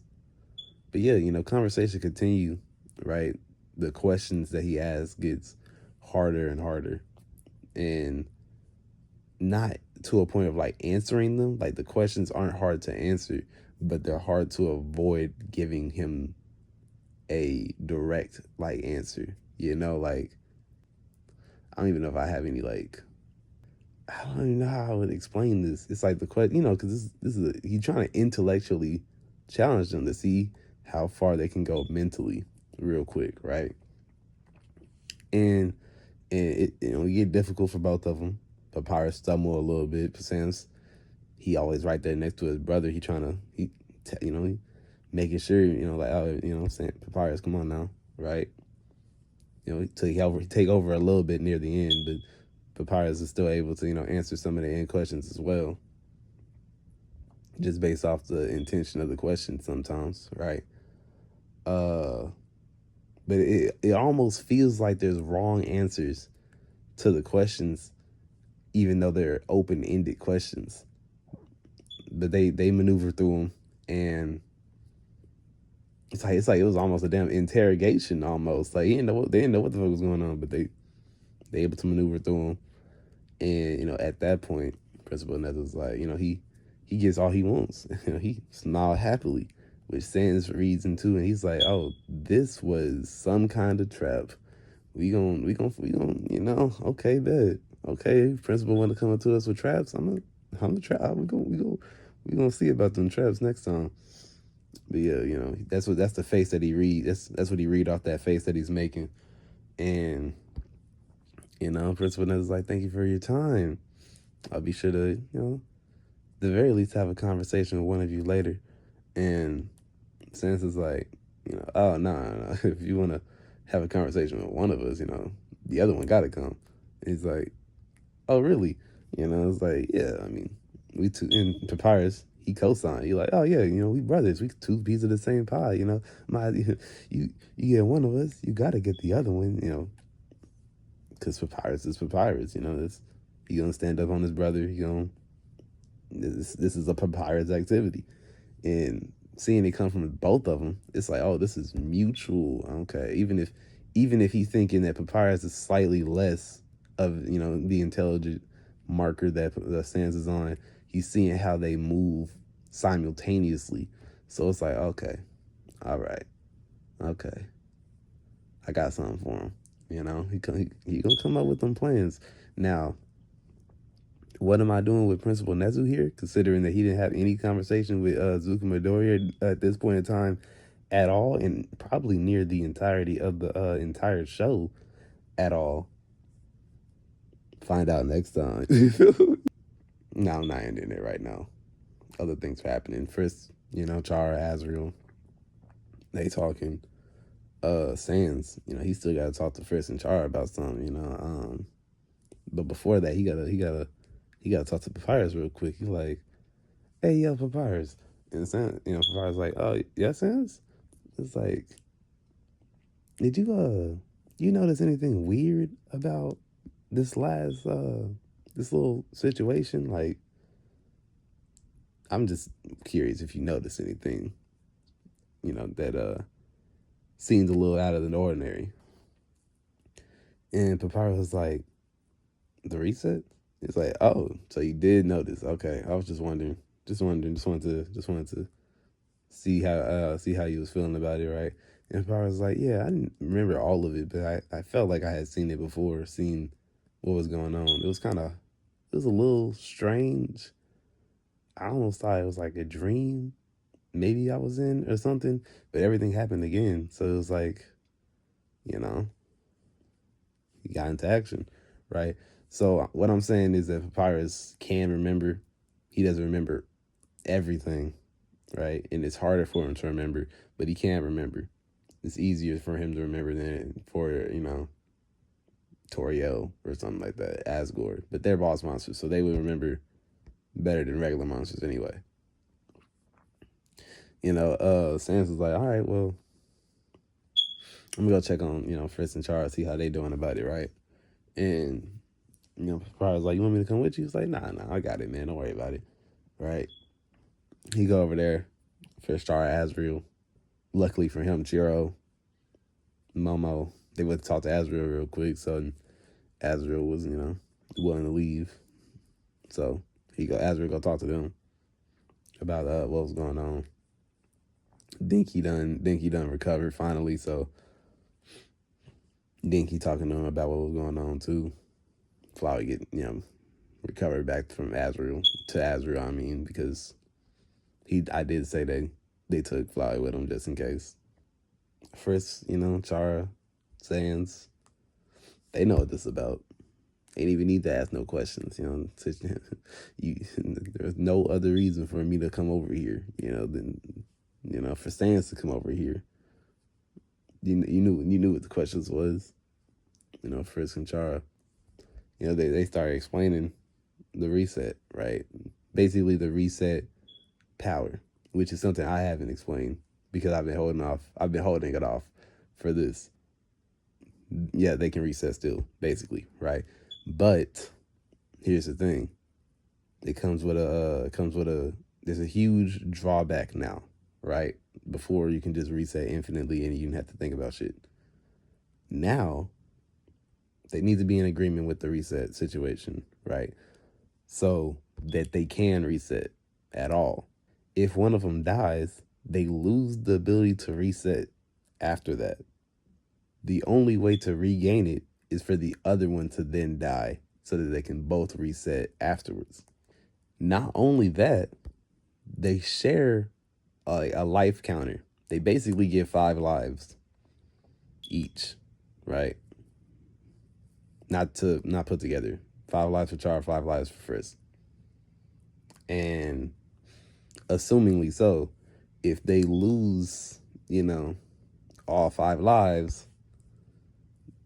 But yeah, conversation continue, right? The questions that he asks gets harder and harder, and not to a point of like answering them. Like the questions aren't hard to answer, but they're hard to avoid giving him a direct like answer. Like I don't even know if I have any like I don't even know how I would explain this. It's like the question, because he's trying to intellectually challenge them to see how far they can go mentally, real quick, right? And it get difficult for both of them. Papyrus stumble a little bit. Sans, he always right there next to his brother. He trying to he making sure like I'm saying, Papyrus, come on now, right? Take over a little bit near the end, but Papyrus is still able to answer some of the end questions as well, just based off the intention of the question sometimes, right? But it almost feels like there's wrong answers to the questions, even though they're open-ended questions. But they maneuver through them, and it's like it was almost a damn interrogation almost. Like they didn't know what the fuck was going on, but they able to maneuver through them. And at that point, Principal Nether was like, he gets all he wants. He smiled happily, which Sans reads into, and he's like, oh, this was some kind of trap. We gon' okay, bet. Okay, Principal want to come up to us with traps. I'm the trap. We gonna see about them traps next time. But yeah, that's the face that he read. That's what he read off that face that he's making. And Principal Nether's like, thank you for your time. I'll be sure to, the very least have a conversation with one of you later. And Sans is like, oh, no. If you want to have a conversation with one of us, the other one got to come. And he's like, oh, really? It's like, yeah, I mean, we two, in Papyrus, he co-signed. You're like, oh, yeah, we brothers. We two pieces of the same pie, you get one of us, you got to get the other one, because Papyrus is Papyrus, he gonna stand up on his brother. This is a Papyrus activity, and seeing it come from both of them, it's like, oh, this is mutual. Okay, even if he's thinking that Papyrus is slightly less of the intelligent marker that the Sans is on, he's seeing how they move simultaneously. So it's like, okay, all right, okay, I got something for him. He gonna come up with them plans. Now, what am I doing with Principal Nezu here? Considering that he didn't have any conversation with Zuko Midoriya at this point in time at all, and probably near the entirety of the entire show at all. Find out next time. No, I'm not ending it right now. Other things are happening. First, Chara, Azrael, they talking. Sans, he still got to talk to Frisk and Chara about something, but before that, he gotta talk to Papyrus real quick. He's like, hey, yo, Papyrus. And Sans, Papyrus like, oh, yeah, Sans? It's like, did you you notice anything weird about this this little situation? Like, I'm just curious if you notice anything, that seems a little out of the ordinary. And Papyrus was like, the reset? It's like, oh, so you did notice. Okay. I was just wondering. Just wanted to see how you was feeling about it, right? And Papyrus was like, yeah, I didn't remember all of it, but I felt like I had seen it before, seen what was going on. It was a little strange. I almost thought it was like a dream maybe I was in or something, but everything happened again. So it was like, you know, he got into action, right? So what I'm saying is that Papyrus can remember. He doesn't remember everything, right? And it's harder for him to remember, but he can remember. It's easier for him to remember than for, Toriel or something like that, Asgore. But they're boss monsters, so they would remember better than regular monsters anyway. Sans was like, all right, well, I'm gonna go check on, Fritz and Charles, see how they doing about it, right? And, Papyrus was like, you want me to come with you? He's like, nah, I got it, man. Don't worry about it. Right? He go over there, first star Asriel. Luckily for him, Chiro, Momo, they went to talk to Asriel real quick, so Asriel was, willing to leave. So Asriel go talk to them about what was going on. Dinky done recovered finally, so Dinky talking to him about what was going on too. Flower get, recovered back from Asriel to Asriel, I mean, because I did say they took Flower with him just in case. Fritz, Chara, Sans, they know what this is about. Ain't even need to ask no questions, there's no other reason for me to come over here, than for Sans to come over here. You knew what the questions was, Fritz and Chara. They started explaining the reset, right? Basically the reset power, which is something I haven't explained because I've been holding it off for this. Yeah, they can reset still, basically, right? But here's the thing. It comes with there's a huge drawback now, right? Before you can just reset infinitely and you didn't have to think about shit. Now, they need to be in agreement with the reset situation, right? So that they can reset at all. If one of them dies, they lose the ability to reset after that. The only way to regain it is for the other one to then die so that they can both reset afterwards. Not only that, they share a life counter. They basically get 5 lives each, right? Not put together. 5 lives for Char, 5 lives for Fritz. And assumingly so, if they lose, all 5 lives,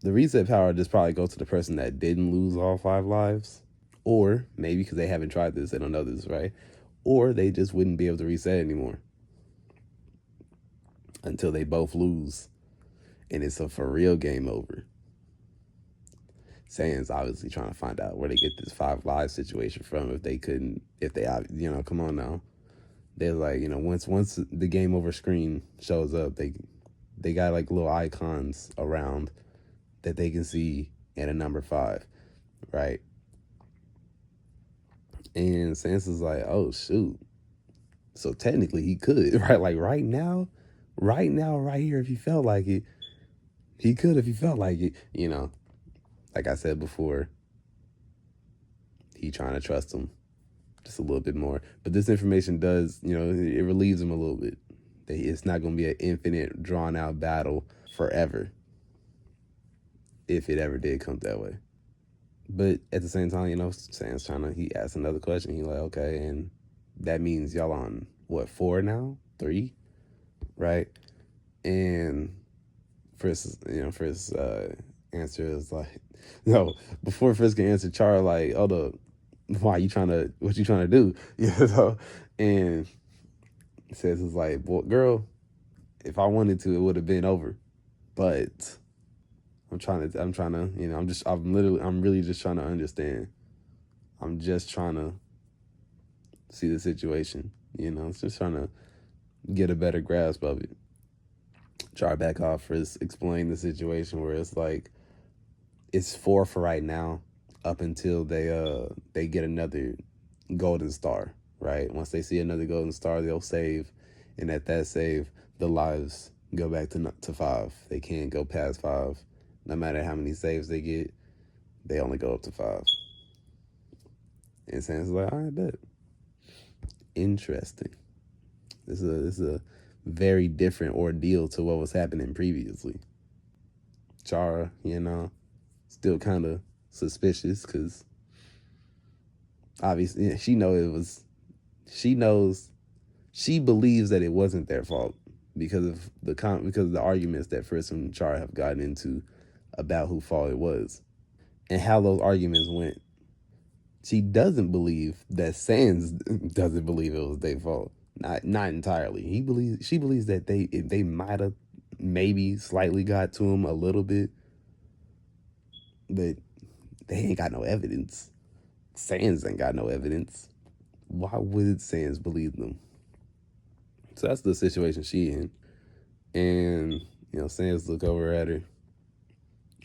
the reset power just probably goes to the person that didn't lose all 5 lives. Or maybe because they haven't tried this, they don't know this, right? Or they just wouldn't be able to reset anymore until they both lose. And it's a for real game over. Sans obviously trying to find out where they get this 5 lives situation from if they, come on now. They're like, once the game over screen shows up, they got like little icons around that they can see at a number 5, right? And Sansa's like, oh shoot. So technically he could, right? Like right now, right here, if he felt like it, he could if he felt like it, Like I said before, he trying to trust him just a little bit more. But this information does, it relieves him a little bit. It's not going to be an infinite, drawn out battle forever. If it ever did come that way. But at the same time, Sam's he asked another question. He like, okay, and that means y'all on, what, 4 now? 3? Right? And Frisk answer is like, no, before Frisk can answer, Char like, hold up, what you trying to do? And says it's like, well, girl, if I wanted to, it would have been over. But I'm trying to, I'm really just trying to understand. I'm just trying to see the situation, it's just trying to get a better grasp of it. Try back off for explain the situation where it's like, it's four for right now up until they get another golden star, right? Once they see another golden star, they'll save, and at that save, the lives go back to five. They can't go past five. No matter how many saves they get, they only go up to five. And Sam's like, all right, bet. Interesting. This is a very different ordeal to what was happening previously. Chara, still kind of suspicious because obviously she believes that it wasn't their fault because of the arguments that Frisk and Chara have gotten into about whose fault it was and how those arguments went. She doesn't believe that Sans doesn't believe it was their fault. Not entirely. She believes that they might have maybe slightly got to him a little bit, but they ain't got no evidence. Sans ain't got no evidence. Why would Sans believe them? So that's the situation she in. And, Sans look over at her,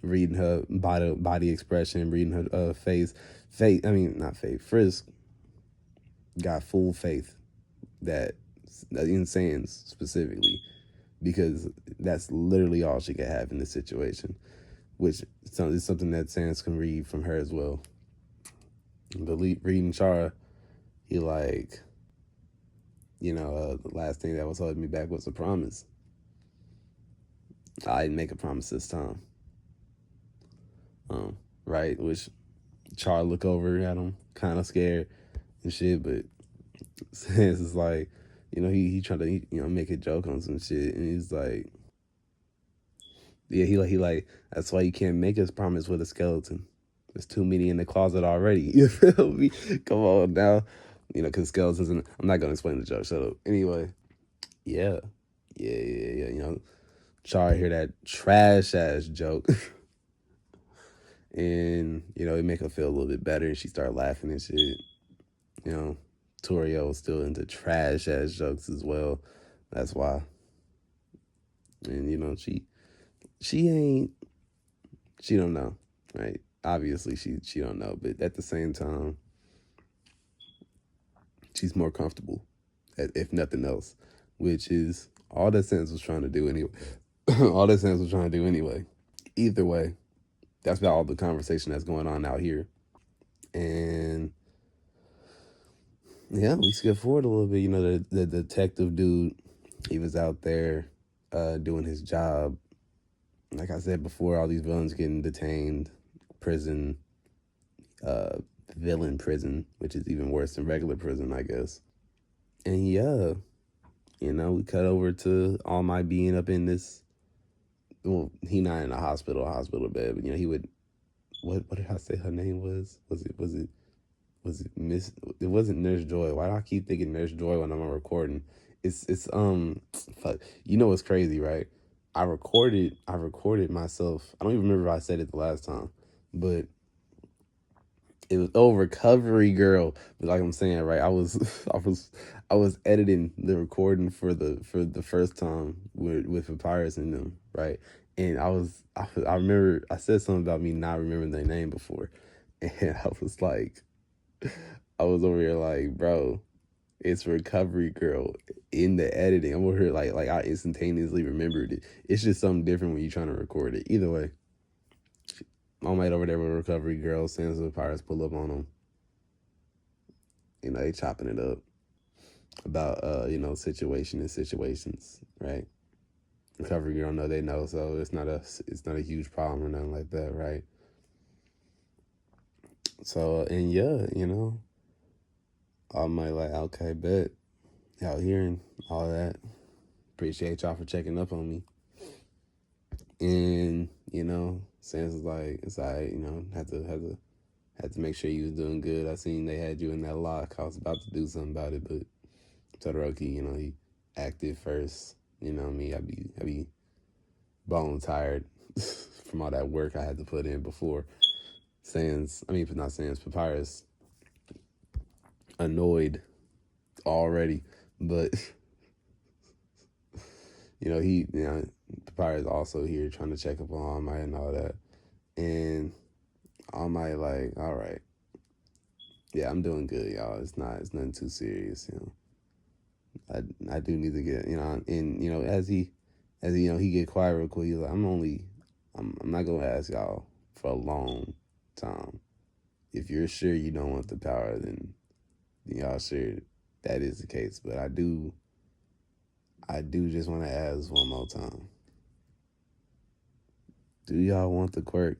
reading her body expression, reading her face. Not faith. Frisk got full faith that in Sans specifically, because that's literally all she could have in this situation, which is something that Sans can read from her as well. But reading Chara, he like, the last thing that was holding me back was a promise. I didn't make a promise this time. Right, which Char look over at him, kind of scared and shit, but Sans is like, he trying to make a joke on some shit, and he's like, yeah, he like that's why you can't make us promise with a skeleton. There's too many in the closet already. You feel me? Come on now, because skeletons. I'm not gonna explain the joke. Shut up. Anyway, yeah. Char hear that trash ass joke. And, it make her feel a little bit better. And she started laughing and shit. Torio was still into trash ass jokes as well. That's why. And, she don't know, right? Obviously, she don't know. But at the same time, she's more comfortable, if nothing else, which is all that Sans was trying to do anyway. All that Sans was trying to do anyway. Either way, that's about all the conversation that's going on out here. And yeah, we skip forward a little bit. The detective dude, he was out there doing his job. Like I said before, all these villains getting detained, prison, villain prison, which is even worse than regular prison, I guess. And yeah, we cut over to All Might being up in this. Well, he not in a hospital bed, but he would. What did I say her name was? Was it Miss? It wasn't Nurse Joy. Why do I keep thinking Nurse Joy when I'm recording? It's fuck. What's crazy, right? I recorded myself. I don't even remember if I said it the last time, but it was Recovery Girl. But like I'm saying, right? I was I was editing the recording for the first time with Papyrus and them, right? And I remember I said something about me not remembering their name before, and I was like, I was over here like, bro, it's Recovery Girl in the editing. I'm over here like I instantaneously remembered it. It's just something different when you're trying to record it. Either way, I'm right over there with Recovery Girl. Sans the Pirates pull up on them. They chopping it up about situation and situations, right? Recovery Girl know they know, so it's not a huge problem or nothing like that, right? So and yeah, I might like, okay, bet. Out here and all that. Appreciate y'all for checking up on me. And, Sans was like, it's all right, had to make sure you was doing good. I seen they had you in that lock. I was about to do something about it, but Todoroki, he acted first. Me, I be bone tired from all that work I had to put in before. Papyrus annoyed already, but Papyrus also here trying to check up on All Might and all that, and All Might like, all right, yeah, I'm doing good, y'all. It's nothing too serious, I do need to get, and as he get quiet real quick. He's like, I'm not gonna ask y'all for a long time. If you're sure you don't want the power, then y'all sure that is the case. But I do just want to ask one more time. Do y'all want the quirk?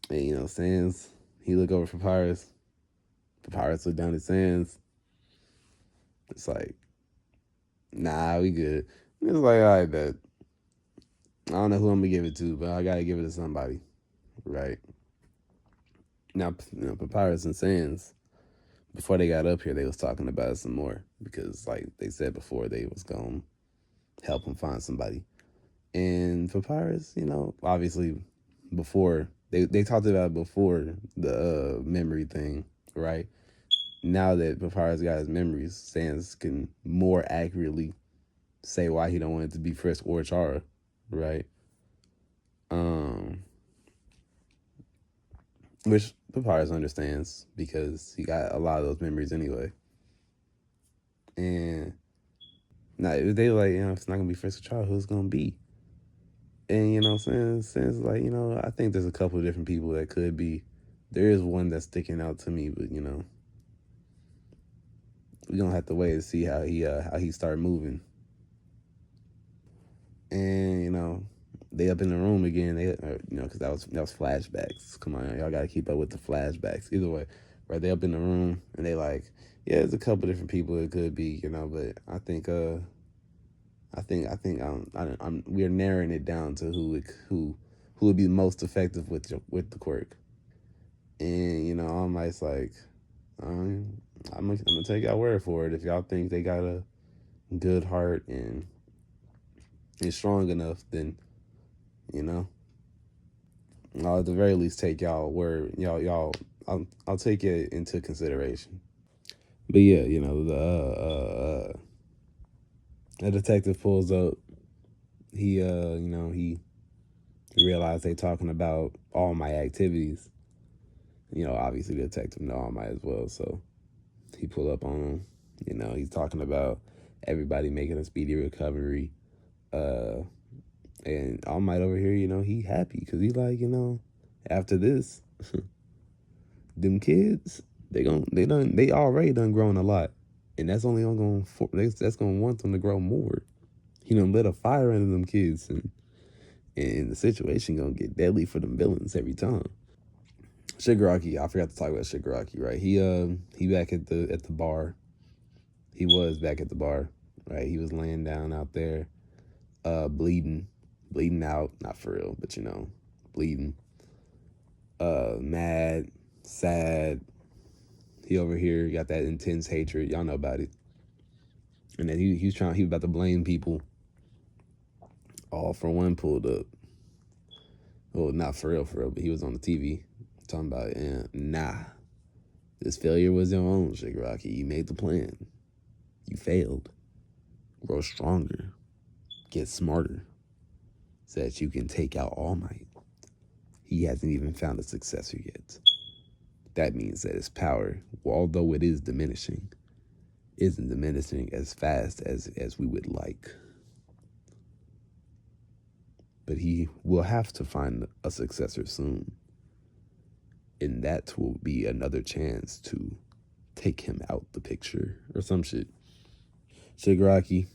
And Sans, he look over for Papyrus. Papyrus look down at Sans. It's like, nah, we good. It's like, all right, bet. I don't know who I'm gonna give it to, but I gotta give it to somebody, right? Now, Papyrus and Sans, before they got up here, they was talking about it some more because, like they said before, they was gonna help him find somebody. And Papyrus, obviously, before they talked about it before the memory thing, right? Now that Papyrus got his memories, Sans can more accurately say why he don't want it to be Frisk or Chara, right? Which Papyrus understands because he got a lot of those memories anyway. And now they like, if it's not gonna be Frisk or Chara, who's gonna be? And Sans like, I think there's a couple of different people that could be. There is one that's sticking out to me, but we're gonna have to wait and see how he start moving. And they up in the room again. They because that was flashbacks. Come on, y'all gotta keep up with the flashbacks. Either way, right? They up in the room and they like, yeah, there's a couple different people it could be, but I think we're narrowing it down to who would be most effective with the quirk. And All Might's like, I'm gonna take y'all word for it. If y'all think they got a good heart and is strong enough, then I'll at the very least take y'all word. I'll take it into consideration. But yeah, the detective pulls up. He he realized they talking about all my activities. Obviously the detective know all my as well, so he pull up on him. He's talking about everybody making a speedy recovery. And All Might over here, he happy because he like, after this, them kids, they already done grown a lot, and that's only that's gonna want them to grow more. Lit a fire under them kids, and the situation gonna get deadly for them villains every time. Shigaraki, I forgot to talk about Shigaraki, right? He back at the bar. He was back at the bar, right? He was laying down out there, bleeding out, not for real, but bleeding. Mad, sad. He over here got that intense hatred. Y'all know about it. And then he was about to blame people. All for One pulled up. Well, not for real, but he was on the TV talking about, nah, this failure was your own, Shigaraki. You made the plan. You failed. Grow stronger. Get smarter. So that you can take out All Might. He hasn't even found a successor yet. That means that his power, although it is diminishing, isn't diminishing as fast as we would like. But he will have to find a successor soon. And that will be another chance to take him out the picture or some shit. Shigaraki,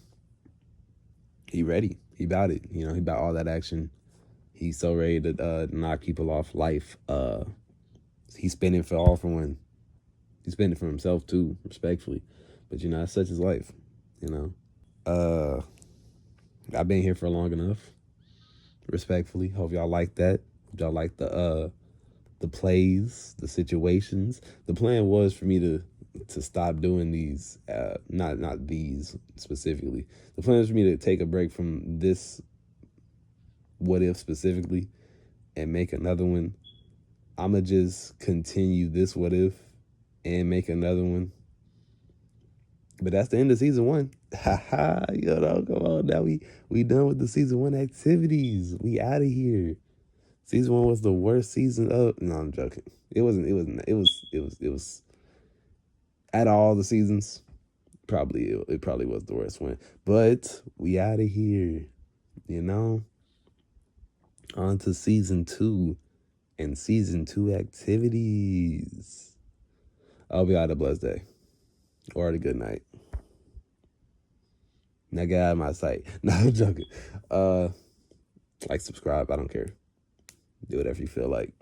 he ready. He about it. He about all that action. He's so ready to knock people off life. He's spending for All for One. He's spending for himself too, respectfully. But that's such his life. I've been here for long enough. Respectfully. Hope y'all like that. Hope y'all like the plays, the situations. The plan was for me to stop doing these, not these specifically. The plan is for me to take a break from this What If specifically and make another one, I'ma just continue this What If and make another one. But that's the end of season 1. Haha, yo, no, come on. Now we done with the season 1 activities. We out of here. Season 1 was the worst season of. No, I'm joking. It wasn't. It was. Out of all the seasons, it probably was the worst one. But we out of here. You know. On to season 2 and season 2 activities. I'll be out a blessed day or a good night. Now get out of my sight. No, I'm joking. Like, subscribe. I don't care. Do whatever you feel like.